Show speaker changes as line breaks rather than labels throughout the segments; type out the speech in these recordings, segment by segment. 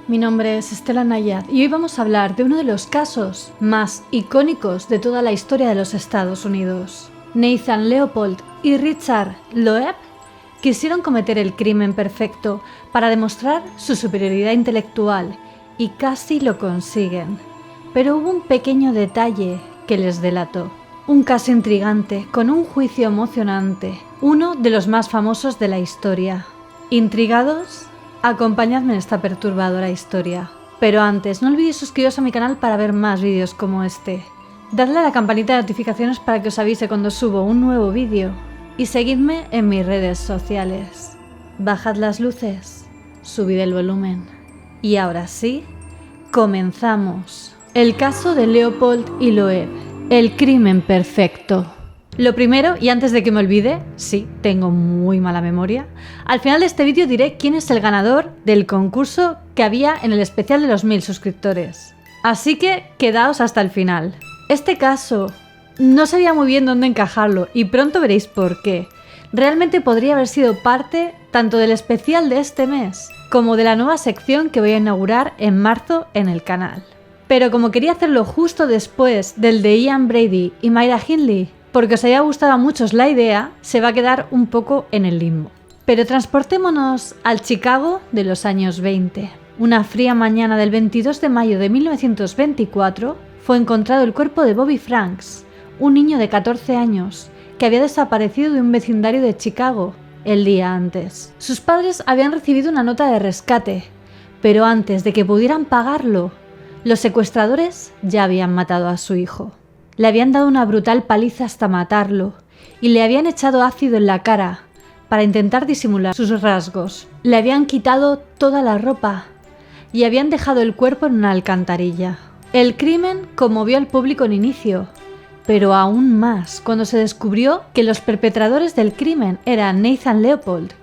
mi nombre es Estela Nayad y hoy vamos a hablar de uno de los casos más icónicos de toda la historia de los Estados Unidos. Nathan Leopold y Richard Loeb quisieron cometer el crimen perfecto para demostrar su superioridad intelectual y casi lo consiguen. Pero hubo un pequeño detalle que les delató. Un caso intrigante con un juicio emocionante, uno de los más famosos de la historia. ¿Intrigados? Acompañadme en esta perturbadora historia. Pero antes, no olvidéis suscribiros a mi canal para ver más vídeos como este. Dadle a la campanita de notificaciones para que os avise cuando subo un nuevo vídeo. Y seguidme en mis redes sociales. Bajad las luces, subid el volumen. Y ahora sí, comenzamos. El caso de Leopold y Loeb. El crimen perfecto. Lo primero, y antes de que me olvide, sí, tengo muy mala memoria, al final de este vídeo diré quién es el ganador del concurso que había en el especial de los 1000 suscriptores. Así que quedaos hasta el final. Este caso no sabía muy bien dónde encajarlo y pronto veréis por qué. Realmente podría haber sido parte tanto del especial de este mes como de la nueva sección que voy a inaugurar en marzo en el canal. Pero como quería hacerlo justo después del de Ian Brady y Myra Hindley, porque os haya gustado a muchos la idea, se va a quedar un poco en el limbo. Pero transportémonos al Chicago de los años 20. Una fría mañana del 22 de mayo de 1924 fue encontrado el cuerpo de Bobby Franks, un niño de 14 años que había desaparecido de un vecindario de Chicago el día antes. Sus padres habían recibido una nota de rescate, pero antes de que pudieran pagarlo, los secuestradores ya habían matado a su hijo. Le habían dado una brutal paliza hasta matarlo y le habían echado ácido en la cara para intentar disimular sus rasgos. Le habían quitado toda la ropa y habían dejado el cuerpo en una alcantarilla. El crimen conmovió al público en inicio, pero aún más cuando se descubrió que los perpetradores del crimen eran Nathan Leopold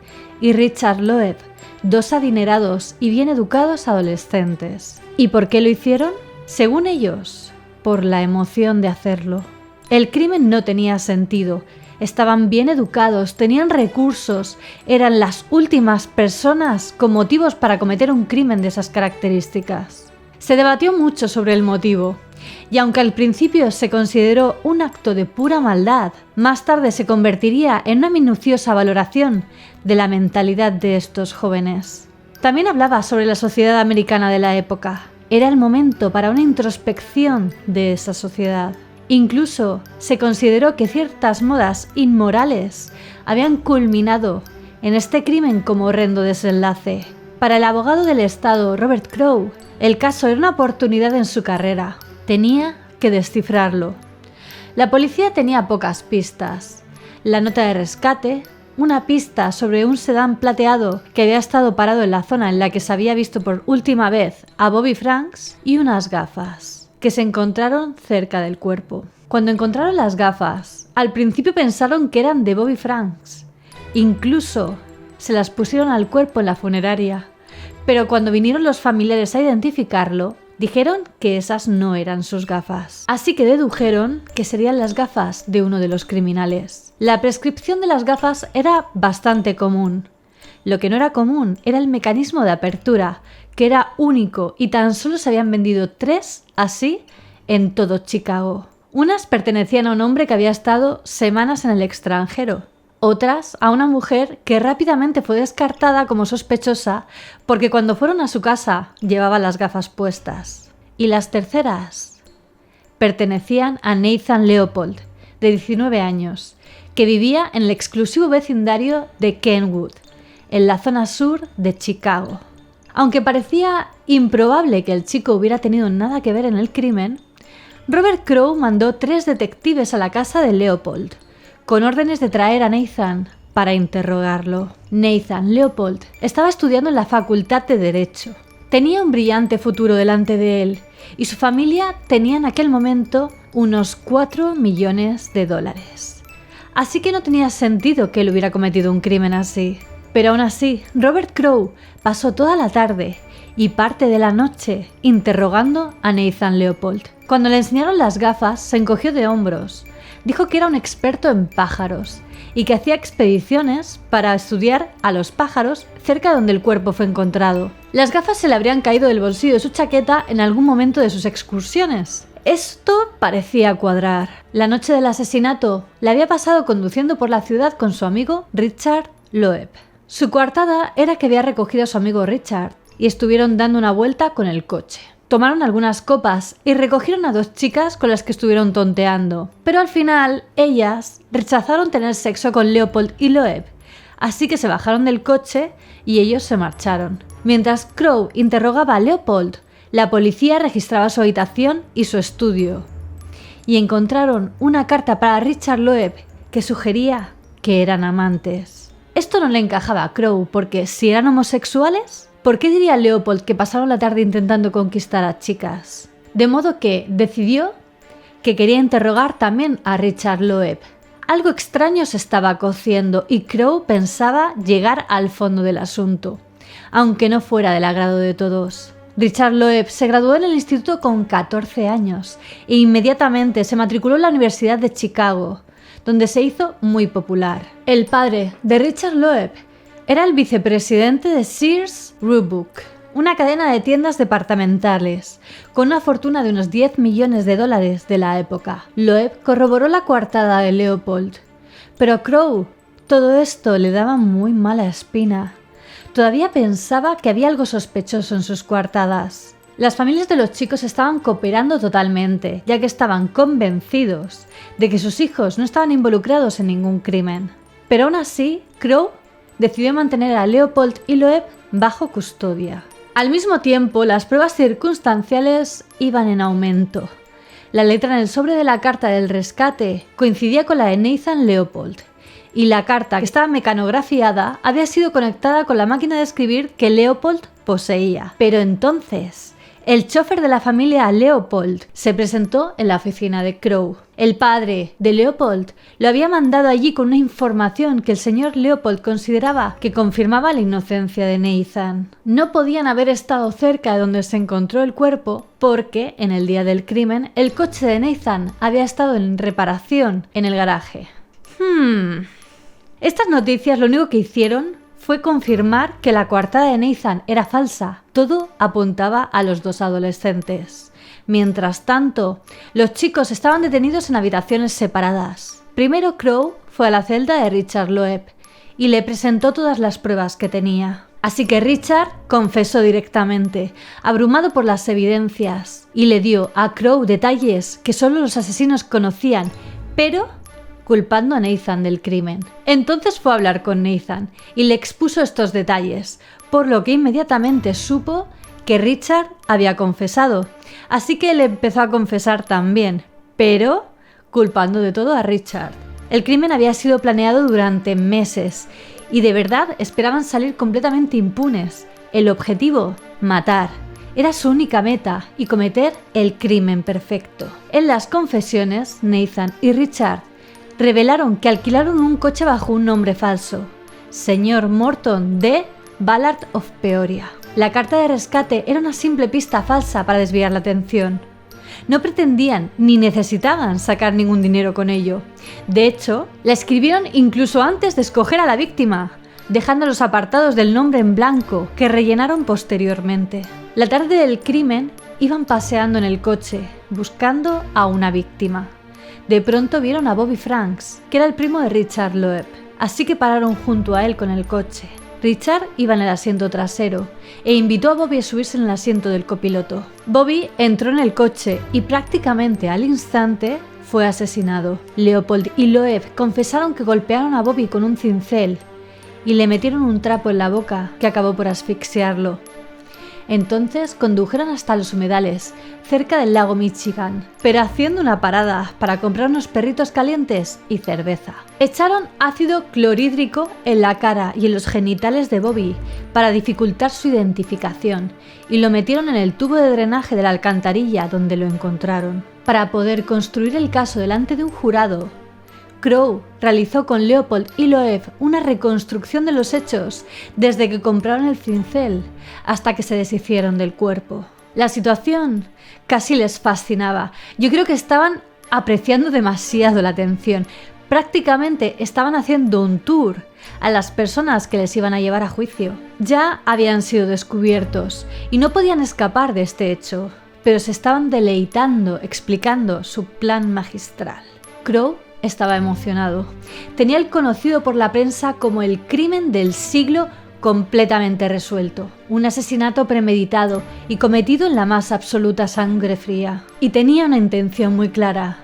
y Richard Loeb, dos adinerados y bien educados adolescentes. ¿Y por qué lo hicieron? Según ellos, por la emoción de hacerlo. El crimen no tenía sentido, estaban bien educados, tenían recursos, eran las últimas personas con motivos para cometer un crimen de esas características. Se debatió mucho sobre el motivo, y aunque al principio se consideró un acto de pura maldad, más tarde se convertiría en una minuciosa valoración de la mentalidad de estos jóvenes. También hablaba sobre la sociedad americana de la época. Era el momento para una introspección de esa sociedad. Incluso se consideró que ciertas modas inmorales habían culminado en este crimen como horrendo desenlace. Para el abogado del Estado, Robert Crowe, el caso era una oportunidad en su carrera. Tenía que descifrarlo. La policía tenía pocas pistas. La nota de rescate, una pista sobre un sedán plateado que había estado parado en la zona en la que se había visto por última vez a Bobby Franks y unas gafas que se encontraron cerca del cuerpo. Cuando encontraron las gafas, al principio pensaron que eran de Bobby Franks. Incluso se las pusieron al cuerpo en la funeraria, pero cuando vinieron los familiares a identificarlo, dijeron que esas no eran sus gafas. Así que dedujeron que serían las gafas de uno de los criminales. La prescripción de las gafas era bastante común. Lo que no era común era el mecanismo de apertura, que era único y tan solo se habían vendido 3 así en todo Chicago. Unas pertenecían a un hombre que había estado semanas en el extranjero. Otras a una mujer que rápidamente fue descartada como sospechosa porque cuando fueron a su casa llevaba las gafas puestas. Y las terceras pertenecían a Nathan Leopold, de 19 años, que vivía en el exclusivo vecindario de Kenwood, en la zona sur de Chicago. Aunque parecía improbable que el chico hubiera tenido nada que ver en el crimen, Robert Crowe mandó 3 detectives a la casa de Leopold, con órdenes de traer a Nathan para interrogarlo. Nathan Leopold estaba estudiando en la Facultad de Derecho. Tenía un brillante futuro delante de él y su familia tenía en aquel momento unos $4 millones. Así que no tenía sentido que él hubiera cometido un crimen así. Pero aún así, Robert Crowe pasó toda la tarde y parte de la noche interrogando a Nathan Leopold. Cuando le enseñaron las gafas, se encogió de hombros, dijo que era un experto en pájaros y que hacía expediciones para estudiar a los pájaros cerca de donde el cuerpo fue encontrado. Las gafas se le habrían caído del bolsillo de su chaqueta en algún momento de sus excursiones. Esto parecía cuadrar. La noche del asesinato la había pasado conduciendo por la ciudad con su amigo Richard Loeb. Su coartada era que había recogido a su amigo Richard y estuvieron dando una vuelta con el coche. Tomaron algunas copas y recogieron a 2 chicas con las que estuvieron tonteando, pero al final ellas rechazaron tener sexo con Leopold y Loeb, así que se bajaron del coche y ellos se marcharon. Mientras Crowe interrogaba a Leopold, la policía registraba su habitación y su estudio, y encontraron una carta para Richard Loeb que sugería que eran amantes. Esto no le encajaba a Crowe porque si eran homosexuales, ¿por qué diría Leopold que pasaron la tarde intentando conquistar a chicas? De modo que decidió que quería interrogar también a Richard Loeb. Algo extraño se estaba cociendo y Crowe pensaba llegar al fondo del asunto, aunque no fuera del agrado de todos. Richard Loeb se graduó en el instituto con 14 años e inmediatamente se matriculó en la Universidad de Chicago, donde se hizo muy popular. El padre de Richard Loeb era el vicepresidente de Sears Roebuck, una cadena de tiendas departamentales, con una fortuna de unos $10 millones de la época. Loeb corroboró la coartada de Leopold, pero a Crowe todo esto le daba muy mala espina. Todavía pensaba que había algo sospechoso en sus coartadas. Las familias de los chicos estaban cooperando totalmente, ya que estaban convencidos de que sus hijos no estaban involucrados en ningún crimen. Pero aún así, Crowe decidió mantener a Leopold y Loeb bajo custodia. Al mismo tiempo, las pruebas circunstanciales iban en aumento. La letra en el sobre de la carta del rescate coincidía con la de Nathan Leopold, y la carta, que estaba mecanografiada, había sido conectada con la máquina de escribir que Leopold poseía. Pero entonces, el chofer de la familia Leopold se presentó en la oficina de Crowe. El padre de Leopold lo había mandado allí con una información que el señor Leopold consideraba que confirmaba la inocencia de Nathan. No podían haber estado cerca de donde se encontró el cuerpo porque, en el día del crimen, el coche de Nathan había estado en reparación en el garaje. Estas noticias lo único que hicieron fue confirmar que la coartada de Nathan era falsa. Todo apuntaba a los 2 adolescentes. Mientras tanto, los chicos estaban detenidos en habitaciones separadas. Primero Crowe fue a la celda de Richard Loeb y le presentó todas las pruebas que tenía. Así que Richard confesó directamente, abrumado por las evidencias, y le dio a Crowe detalles que solo los asesinos conocían, pero culpando a Nathan del crimen. Entonces fue a hablar con Nathan y le expuso estos detalles, por lo que inmediatamente supo que Richard había confesado. Así que él empezó a confesar también, pero culpando de todo a Richard. El crimen había sido planeado durante meses y de verdad esperaban salir completamente impunes. El objetivo, matar. Era su única meta y cometer el crimen perfecto. En las confesiones, Nathan y Richard revelaron que alquilaron un coche bajo un nombre falso, Señor Morton de Ballard of Peoria. La carta de rescate era una simple pista falsa para desviar la atención. No pretendían ni necesitaban sacar ningún dinero con ello. De hecho, la escribieron incluso antes de escoger a la víctima, dejando los apartados del nombre en blanco que rellenaron posteriormente. La tarde del crimen iban paseando en el coche, buscando a una víctima. De pronto vieron a Bobby Franks, que era el primo de Richard Loeb, así que pararon junto a él con el coche. Richard iba en el asiento trasero e invitó a Bobby a subirse en el asiento del copiloto. Bobby entró en el coche y prácticamente al instante fue asesinado. Leopold y Loeb confesaron que golpearon a Bobby con un cincel y le metieron un trapo en la boca que acabó por asfixiarlo. Entonces condujeron hasta los humedales, cerca del lago Michigan, pero haciendo una parada para comprar unos perritos calientes y cerveza. Echaron ácido clorhídrico en la cara y en los genitales de Bobby para dificultar su identificación y lo metieron en el tubo de drenaje de la alcantarilla donde lo encontraron. Para poder construir el caso delante de un jurado, Crowe realizó con Leopold y Loeb una reconstrucción de los hechos desde que compraron el cincel hasta que se deshicieron del cuerpo. La situación casi les fascinaba. Yo creo que estaban apreciando demasiado la atención. Prácticamente estaban haciendo un tour a las personas que les iban a llevar a juicio. Ya habían sido descubiertos y no podían escapar de este hecho, pero se estaban deleitando explicando su plan magistral. Crowe estaba emocionado. Tenía el conocido por la prensa como el crimen del siglo completamente resuelto. Un asesinato premeditado y cometido en la más absoluta sangre fría. Y tenía una intención muy clara.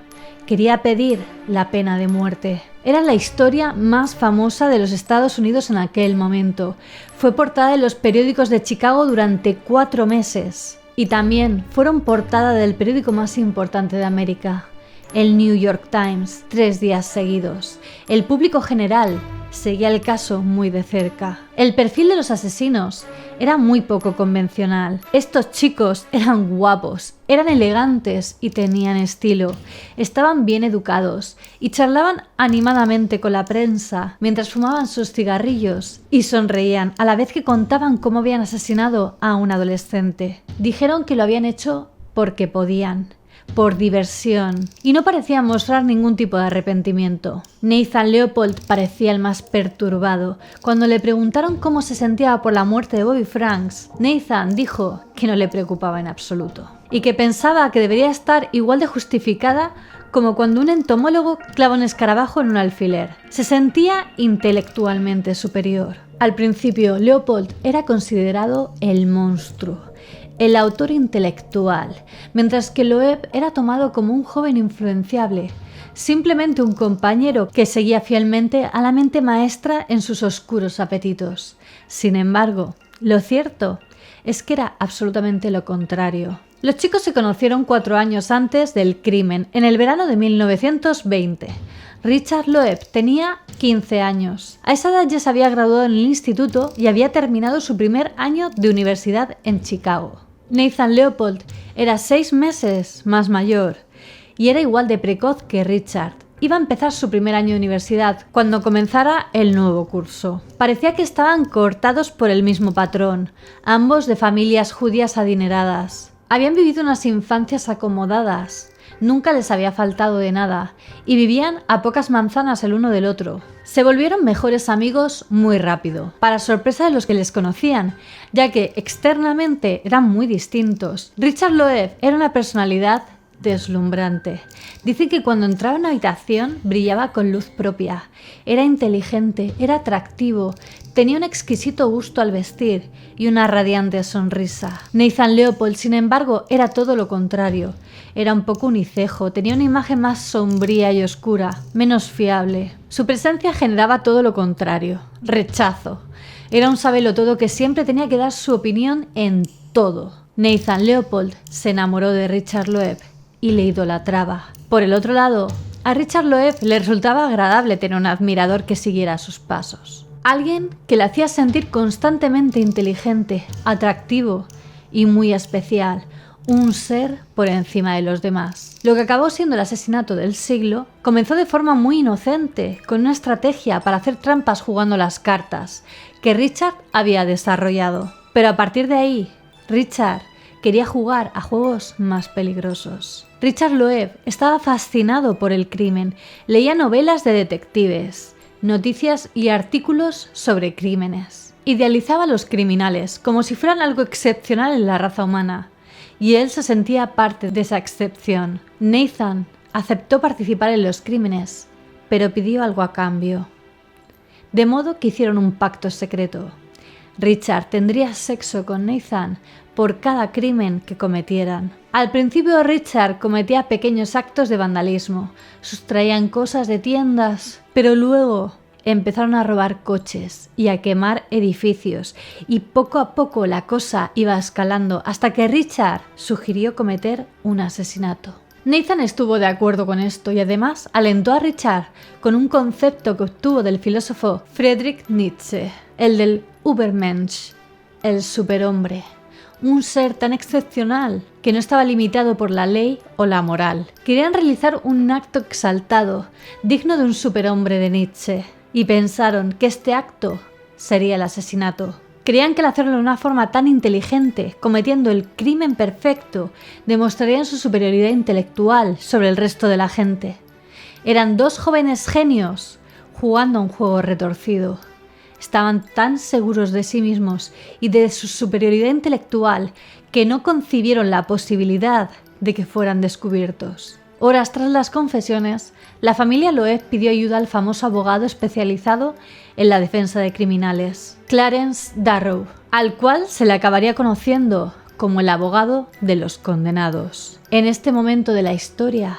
Quería pedir la pena de muerte. Era la historia más famosa de los Estados Unidos en aquel momento. Fue portada en los periódicos de Chicago durante 4 meses. Y también fueron portada del periódico más importante de América, el New York Times, 3 días seguidos. El público general seguía el caso muy de cerca. El perfil de los asesinos era muy poco convencional. Estos chicos eran guapos, eran elegantes y tenían estilo. Estaban bien educados y charlaban animadamente con la prensa mientras fumaban sus cigarrillos y sonreían a la vez que contaban cómo habían asesinado a un adolescente. Dijeron que lo habían hecho porque podían, por diversión, y no parecían mostrar ningún tipo de arrepentimiento. Nathan Leopold parecía el más perturbado. Cuando le preguntaron cómo se sentía por la muerte de Bobby Franks, Nathan dijo que no le preocupaba en absoluto y que pensaba que debería estar igual de justificada como cuando un entomólogo clava un escarabajo en un alfiler. Se sentía intelectualmente superior. Al principio, Leopold era considerado el monstruo, el autor intelectual, mientras que Loeb era tomado como un joven influenciable, simplemente un compañero que seguía fielmente a la mente maestra en sus oscuros apetitos. Sin embargo, lo cierto es que era absolutamente lo contrario. Los chicos se conocieron 4 años antes del crimen, en el verano de 1920. Richard Loeb tenía 15 años. A esa edad ya se había graduado en el instituto y había terminado su primer año de universidad en Chicago. Nathan Leopold era 6 meses más mayor y era igual de precoz que Richard. Iba a empezar su primer año de universidad cuando comenzara el nuevo curso. Parecía que estaban cortados por el mismo patrón, ambos de familias judías adineradas. Habían vivido unas infancias acomodadas. Nunca les había faltado de nada y vivían a pocas manzanas el uno del otro. Se volvieron mejores amigos muy rápido, para sorpresa de los que les conocían, ya que externamente eran muy distintos. Richard Loeb era una personalidad deslumbrante. Dicen que cuando entraba en una habitación brillaba con luz propia. Era inteligente, era atractivo, tenía un exquisito gusto al vestir y una radiante sonrisa. Nathan Leopold, sin embargo, era todo lo contrario. Era un poco unicejo, tenía una imagen más sombría y oscura, menos fiable. Su presencia generaba todo lo contrario, rechazo. Era un sabelotodo que siempre tenía que dar su opinión en todo. Nathan Leopold se enamoró de Richard Loeb y le idolatraba. Por el otro lado, a Richard Loeb le resultaba agradable tener un admirador que siguiera sus pasos. Alguien que le hacía sentir constantemente inteligente, atractivo y muy especial, un ser por encima de los demás. Lo que acabó siendo el asesinato del siglo comenzó de forma muy inocente, con una estrategia para hacer trampas jugando las cartas, que Richard había desarrollado. Pero a partir de ahí, Richard quería jugar a juegos más peligrosos. Richard Loeb estaba fascinado por el crimen, leía novelas de detectives, noticias y artículos sobre crímenes. Idealizaba a los criminales como si fueran algo excepcional en la raza humana, y él se sentía parte de esa excepción. Nathan aceptó participar en los crímenes, pero pidió algo a cambio. De modo que hicieron un pacto secreto. Richard tendría sexo con Nathan por cada crimen que cometieran. Al principio Richard cometía pequeños actos de vandalismo, sustraían cosas de tiendas, pero luego empezaron a robar coches y a quemar edificios, y poco a poco la cosa iba escalando hasta que Richard sugirió cometer un asesinato. Nathan estuvo de acuerdo con esto y además alentó a Richard con un concepto que obtuvo del filósofo Friedrich Nietzsche, el del Übermensch, el superhombre. Un ser tan excepcional que no estaba limitado por la ley o la moral. Querían realizar un acto exaltado, digno de un superhombre de Nietzsche, y pensaron que este acto sería el asesinato. Creían que al hacerlo de una forma tan inteligente, cometiendo el crimen perfecto, demostrarían su superioridad intelectual sobre el resto de la gente. Eran dos jóvenes genios jugando a un juego retorcido. Estaban tan seguros de sí mismos y de su superioridad intelectual que no concibieron la posibilidad de que fueran descubiertos. Horas tras las confesiones, la familia Loeb pidió ayuda al famoso abogado especializado en la defensa de criminales, Clarence Darrow, al cual se le acabaría conociendo como el abogado de los condenados. En este momento de la historia,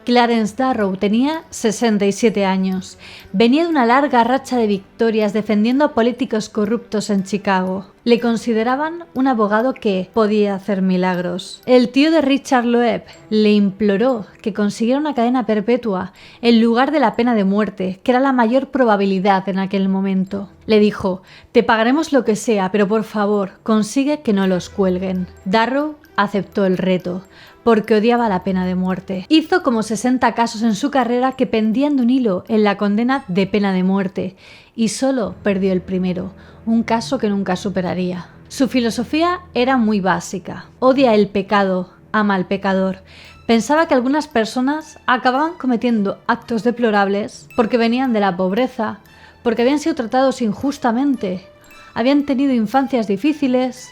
Clarence Darrow tenía 67 años. Venía de una larga racha de victorias defendiendo a políticos corruptos en Chicago. Le consideraban un abogado que podía hacer milagros. El tío de Richard Loeb le imploró que consiguiera una cadena perpetua en lugar de la pena de muerte, que era la mayor probabilidad en aquel momento. Le dijo: «Te pagaremos lo que sea, pero por favor, consigue que no los cuelguen». Darrow aceptó el reto, porque odiaba la pena de muerte. Hizo como 60 casos en su carrera que pendían de un hilo en la condena de pena de muerte, y solo perdió el primero, un caso que nunca superaría. Su filosofía era muy básica: odia el pecado, ama al pecador. Pensaba que algunas personas acababan cometiendo actos deplorables porque venían de la pobreza, porque habían sido tratados injustamente, habían tenido infancias difíciles,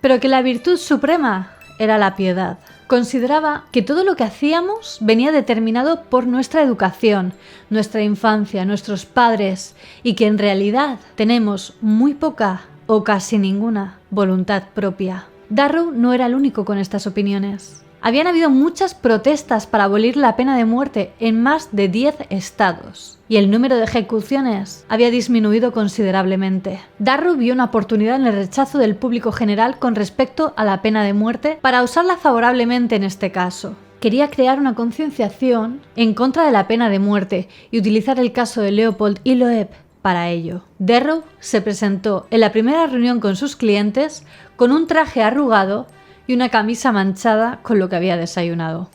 pero que la virtud suprema era la piedad. Consideraba que todo lo que hacíamos venía determinado por nuestra educación, nuestra infancia, nuestros padres, y que en realidad tenemos muy poca o casi ninguna voluntad propia. Darrow no era el único con estas opiniones. Habían habido muchas protestas para abolir la pena de muerte en más de 10 estados, y el número de ejecuciones había disminuido considerablemente. Darrow vio una oportunidad en el rechazo del público general con respecto a la pena de muerte para usarla favorablemente en este caso. Quería crear una concienciación en contra de la pena de muerte y utilizar el caso de Leopold y Loeb para ello. Darrow se presentó en la primera reunión con sus clientes con un traje arrugado y una camisa manchada con lo que había desayunado.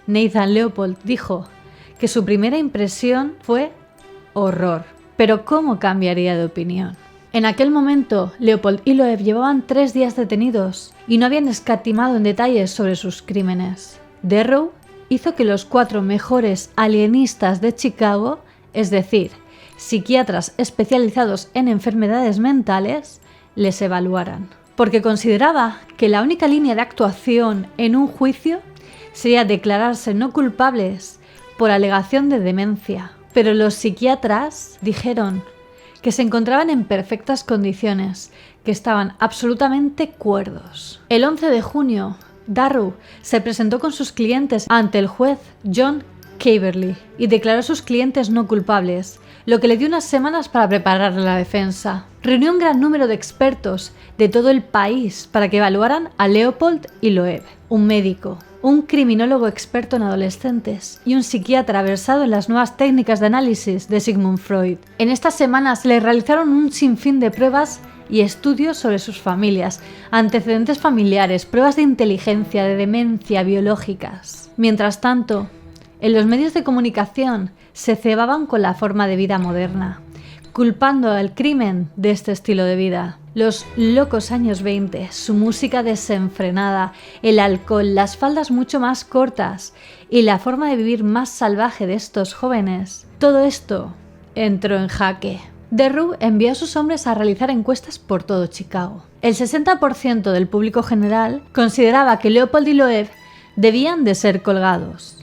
Nathan Leopold dijo que su primera impresión fue horror, pero ¿cómo cambiaría de opinión? En aquel momento, Leopold y Loeb llevaban 3 días detenidos y no habían escatimado en detalles sobre sus crímenes. Darrow hizo que los 4 mejores alienistas de Chicago, es decir, psiquiatras especializados en enfermedades mentales, les evaluaran, porque consideraba que la única línea de actuación en un juicio sería declararse no culpables por alegación de demencia. Pero los psiquiatras dijeron que se encontraban en perfectas condiciones, que estaban absolutamente cuerdos. El 11 de junio, Darrow se presentó con sus clientes ante el juez John Caverly y declaró a sus clientes no culpables, lo que le dio unas semanas para preparar la defensa. Reunió un gran número de expertos de todo el país para que evaluaran a Leopold y Loeb, un médico, un criminólogo experto en adolescentes y un psiquiatra versado en las nuevas técnicas de análisis de Sigmund Freud. En estas semanas le realizaron un sinfín de pruebas y estudios sobre sus familias, antecedentes familiares, pruebas de inteligencia, de demencia, biológicas. Mientras tanto, en los medios de comunicación se cebaban con la forma de vida moderna, culpando al crimen de este estilo de vida. Los locos años 20, su música desenfrenada, el alcohol, las faldas mucho más cortas y la forma de vivir más salvaje de estos jóvenes, todo esto entró en jaque. Darrow envió a sus hombres a realizar encuestas por todo Chicago. El 60% del público general consideraba que Leopold y Loeb debían de ser colgados.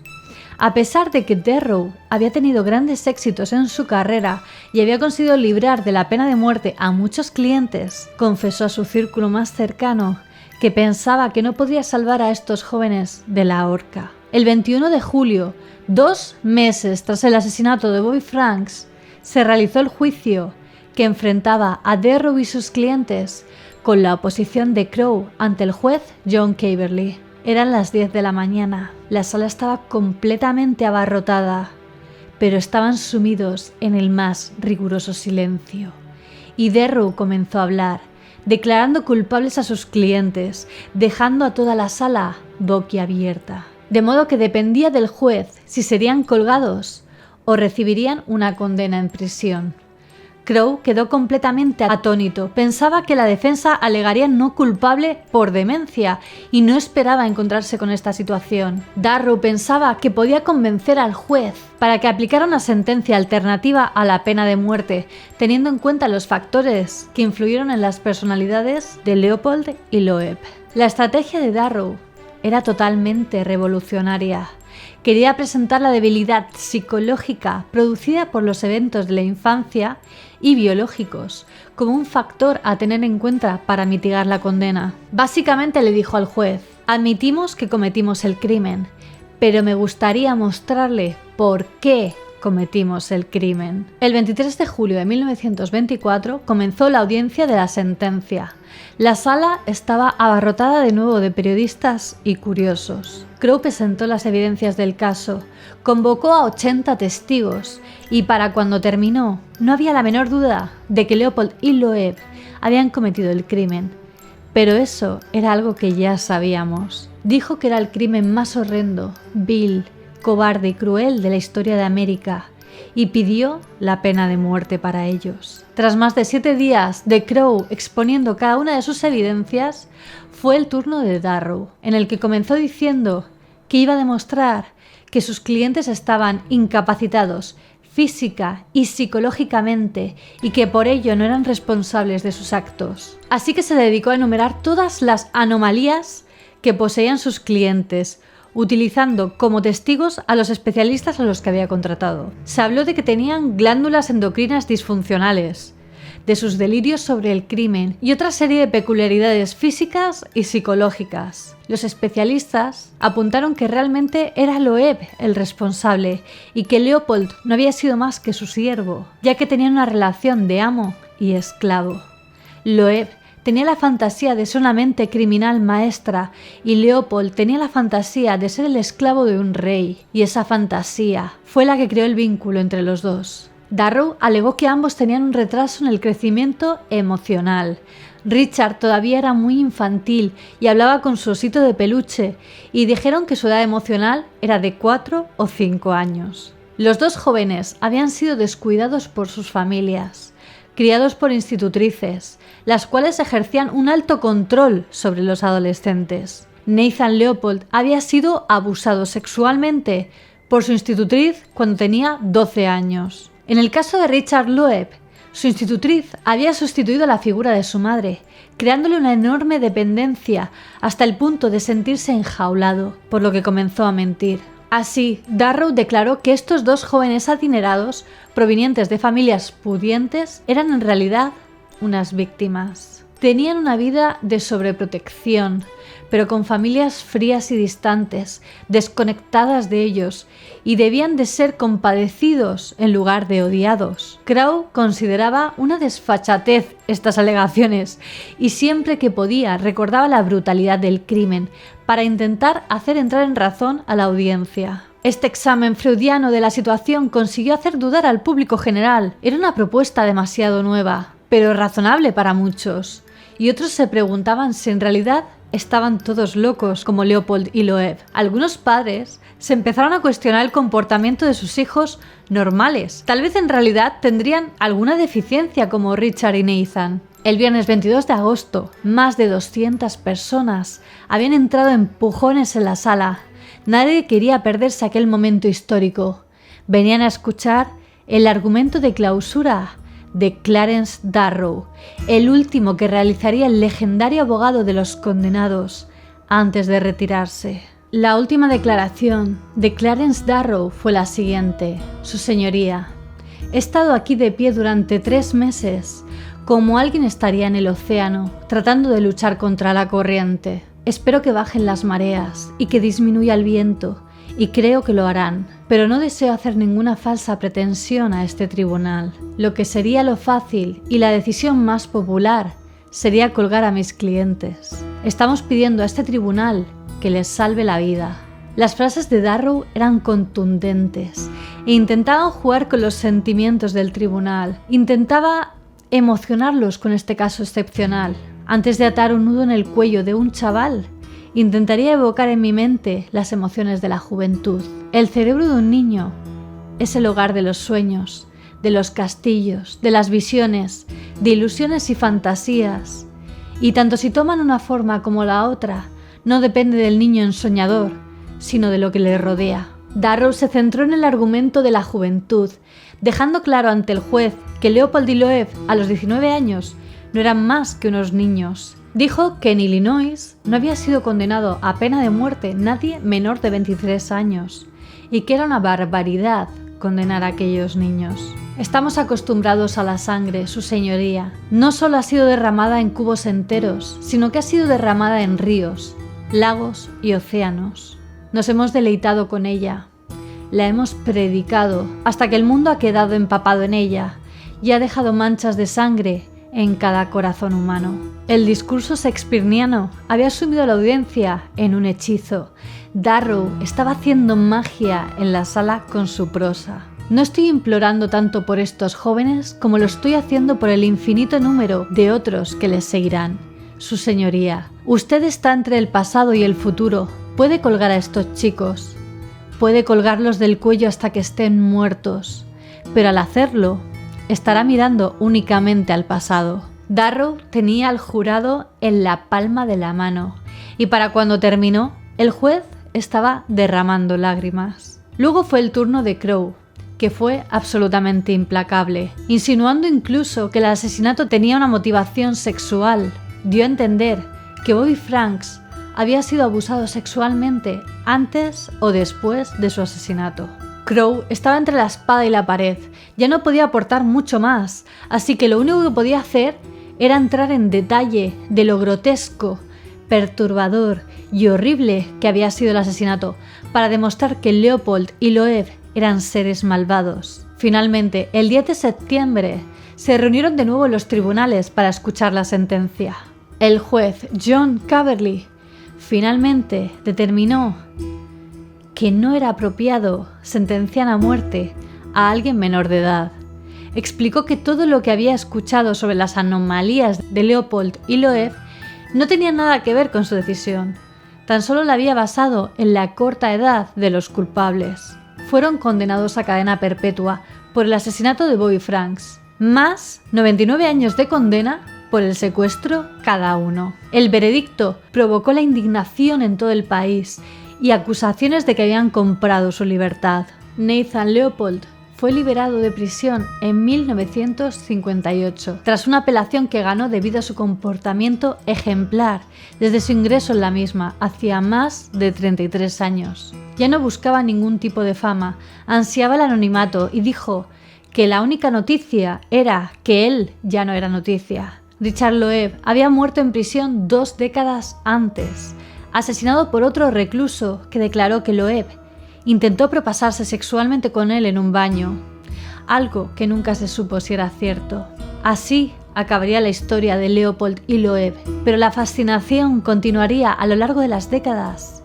A pesar de que Darrow había tenido grandes éxitos en su carrera y había conseguido librar de la pena de muerte a muchos clientes, confesó a su círculo más cercano que pensaba que no podía salvar a estos jóvenes de la horca. El 21 de julio, 2 meses tras el asesinato de Bobby Franks, se realizó el juicio que enfrentaba a Darrow y sus clientes con la oposición de Crowe ante el juez John Caverly. Eran las 10 de la mañana. La sala estaba completamente abarrotada, pero estaban sumidos en el más riguroso silencio. Y Darrow comenzó a hablar, declarando culpables a sus clientes, dejando a toda la sala boquiabierta. De modo que dependía del juez si serían colgados o recibirían una condena en prisión. Crowe quedó completamente atónito. Pensaba que la defensa alegaría no culpable por demencia y no esperaba encontrarse con esta situación. Darrow pensaba que podía convencer al juez para que aplicara una sentencia alternativa a la pena de muerte, teniendo en cuenta los factores que influyeron en las personalidades de Leopold y Loeb. La estrategia de Darrow era totalmente revolucionaria. Quería presentar la debilidad psicológica producida por los eventos de la infancia y biológicos como un factor a tener en cuenta para mitigar la condena. Básicamente le dijo al juez: admitimos que cometimos el crimen, pero me gustaría mostrarle por qué cometimos el crimen. El 23 de julio de 1924 comenzó la audiencia de la sentencia. La sala estaba abarrotada de nuevo de periodistas y curiosos. Crowe presentó las evidencias del caso, convocó a 80 testigos y para cuando terminó no había la menor duda de que Leopold y Loeb habían cometido el crimen. Pero eso era algo que ya sabíamos. Dijo que era el crimen más horrendo, vil, cobarde y cruel de la historia de América y pidió la pena de muerte para ellos. Tras más de 7 días de Crowe exponiendo cada una de sus evidencias, fue el turno de Darrow, en el que comenzó diciendo que iba a demostrar que sus clientes estaban incapacitados física y psicológicamente y que por ello no eran responsables de sus actos. Así que se dedicó a enumerar todas las anomalías que poseían sus clientes, utilizando como testigos a los especialistas a los que había contratado. Se habló de que tenían glándulas endocrinas disfuncionales, de sus delirios sobre el crimen y otra serie de peculiaridades físicas y psicológicas. Los especialistas apuntaron que realmente era Loeb el responsable y que Leopold no había sido más que su siervo, ya que tenían una relación de amo y esclavo. Loeb tenía la fantasía de ser una mente criminal maestra y Leopold tenía la fantasía de ser el esclavo de un rey, y esa fantasía fue la que creó el vínculo entre los dos. Darrow alegó que ambos tenían un retraso en el crecimiento emocional. Richard todavía era muy infantil y hablaba con su osito de peluche, y dijeron que su edad emocional era de 4 o 5 años. Los dos jóvenes habían sido descuidados por sus familias, criados por institutrices, las cuales ejercían un alto control sobre los adolescentes. Nathan Leopold había sido abusado sexualmente por su institutriz cuando tenía 12 años. En el caso de Richard Loeb, su institutriz había sustituido la figura de su madre, creándole una enorme dependencia hasta el punto de sentirse enjaulado, por lo que comenzó a mentir. Así, Darrow declaró que estos dos jóvenes adinerados, provenientes de familias pudientes, eran en realidad unas víctimas. Tenían una vida de sobreprotección, pero con familias frías y distantes, desconectadas de ellos, y debían de ser compadecidos en lugar de odiados. Crowe consideraba una desfachatez estas alegaciones, y siempre que podía recordaba la brutalidad del crimen para intentar hacer entrar en razón a la audiencia. Este examen freudiano de la situación consiguió hacer dudar al público general. Era una propuesta demasiado nueva, pero razonable para muchos, y otros se preguntaban si en realidad estaban todos locos como Leopold y Loeb. Algunos padres se empezaron a cuestionar el comportamiento de sus hijos normales. Tal vez en realidad tendrían alguna deficiencia como Richard y Nathan. El viernes 22 de agosto, más de 200 personas habían entrado a empujones en la sala. Nadie quería perderse aquel momento histórico. Venían a escuchar el argumento de clausura de Clarence Darrow, el último que realizaría el legendario abogado de los condenados antes de retirarse. La última declaración de Clarence Darrow fue la siguiente: Su señoría, he estado aquí de pie durante 3 meses, como alguien estaría en el océano, tratando de luchar contra la corriente. Espero que bajen las mareas y que disminuya el viento, y creo que lo harán, pero no deseo hacer ninguna falsa pretensión a este tribunal. Lo que sería lo fácil y la decisión más popular sería colgar a mis clientes. Estamos pidiendo a este tribunal que les salve la vida. Las frases de Darrow eran contundentes e intentaban jugar con los sentimientos del tribunal. Intentaba emocionarlos con este caso excepcional. Antes de atar un nudo en el cuello de un chaval, intentaría evocar en mi mente las emociones de la juventud. El cerebro de un niño es el hogar de los sueños, de los castillos, de las visiones, de ilusiones y fantasías. Y tanto si toman una forma como la otra, no depende del niño ensoñador, sino de lo que le rodea. Darrow se centró en el argumento de la juventud, dejando claro ante el juez que Leopold y Loeb, a los 19 años, no eran más que unos niños. Dijo que en Illinois no había sido condenado a pena de muerte nadie menor de 23 años y que era una barbaridad condenar a aquellos niños. Estamos acostumbrados a la sangre, su señoría. No solo ha sido derramada en cubos enteros, sino que ha sido derramada en ríos, lagos y océanos. Nos hemos deleitado con ella. La hemos predicado hasta que el mundo ha quedado empapado en ella y ha dejado manchas de sangre en cada corazón humano. El discurso shakespeariano había sumido a la audiencia en un hechizo. Darrow estaba haciendo magia en la sala con su prosa. No estoy implorando tanto por estos jóvenes como lo estoy haciendo por el infinito número de otros que les seguirán. Su señoría, usted está entre el pasado y el futuro. Puede colgar a estos chicos. Puede colgarlos del cuello hasta que estén muertos. Pero al hacerlo, estará mirando únicamente al pasado. Darrow tenía al jurado en la palma de la mano y para cuando terminó, el juez estaba derramando lágrimas. Luego fue el turno de Crowe, que fue absolutamente implacable, insinuando incluso que el asesinato tenía una motivación sexual. Dio a entender que Bobby Franks había sido abusado sexualmente antes o después de su asesinato. Crowe estaba entre la espada y la pared, ya no podía aportar mucho más, así que lo único que podía hacer era entrar en detalle de lo grotesco, perturbador y horrible que había sido el asesinato, para demostrar que Leopold y Loeb eran seres malvados. Finalmente, el 10 de septiembre, se reunieron de nuevo en los tribunales para escuchar la sentencia. El juez John Caverly finalmente determinó que no era apropiado sentenciar a muerte a alguien menor de edad. Explicó que todo lo que había escuchado sobre las anomalías de Leopold y Loeb no tenía nada que ver con su decisión, tan solo la había basado en la corta edad de los culpables. Fueron condenados a cadena perpetua por el asesinato de Bobby Franks, más 99 años de condena por el secuestro cada uno. El veredicto provocó la indignación en todo el país y acusaciones de que habían comprado su libertad. Nathan Leopold fue liberado de prisión en 1958, tras una apelación que ganó debido a su comportamiento ejemplar desde su ingreso en la misma, hacía más de 33 años. Ya no buscaba ningún tipo de fama, ansiaba el anonimato y dijo que la única noticia era que él ya no era noticia. Richard Loeb había muerto en prisión 2 décadas antes, asesinado por otro recluso que declaró que Loeb intentó propasarse sexualmente con él en un baño, algo que nunca se supo si era cierto. Así acabaría la historia de Leopold y Loeb, pero la fascinación continuaría a lo largo de las décadas,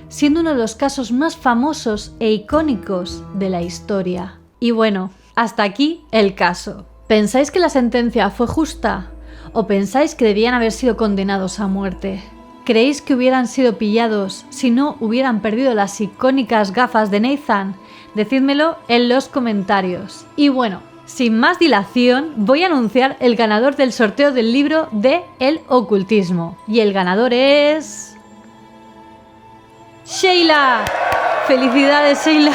siendo uno de los casos más famosos e icónicos de la historia. Y bueno, hasta aquí el caso. ¿Pensáis que la sentencia fue justa? ¿O pensáis que debían haber sido condenados a muerte? ¿Creéis que hubieran sido pillados si no hubieran perdido las icónicas gafas de Nathan? Decídmelo en los comentarios. Y bueno, sin más dilación, voy a anunciar el ganador del sorteo del libro de El Ocultismo. Y el ganador es... ¡Sheila! ¡Felicidades, Sheila!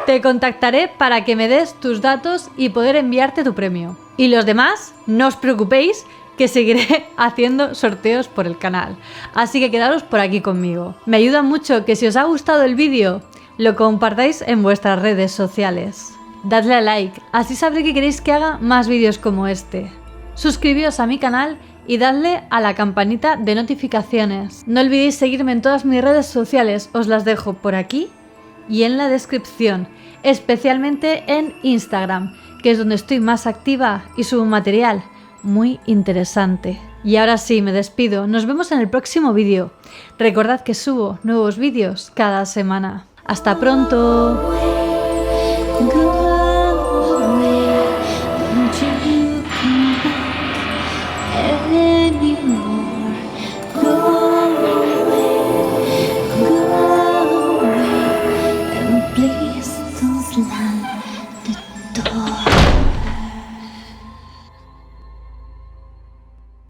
Te contactaré para que me des tus datos y poder enviarte tu premio. Y los demás, no os preocupéis, que seguiré haciendo sorteos por el canal. Así que quedaros por aquí conmigo. Me ayuda mucho que si os ha gustado el vídeo, lo compartáis en vuestras redes sociales. Dadle a like, así sabré que queréis que haga más vídeos como este. Suscribíos a mi canal y dadle a la campanita de notificaciones. No olvidéis seguirme en todas mis redes sociales, os las dejo por aquí y en la descripción, especialmente en Instagram, que es donde estoy más activa y subo material muy interesante. Y ahora sí, me despido. Nos vemos en el próximo vídeo. Recordad que subo nuevos vídeos cada semana. ¡Hasta pronto!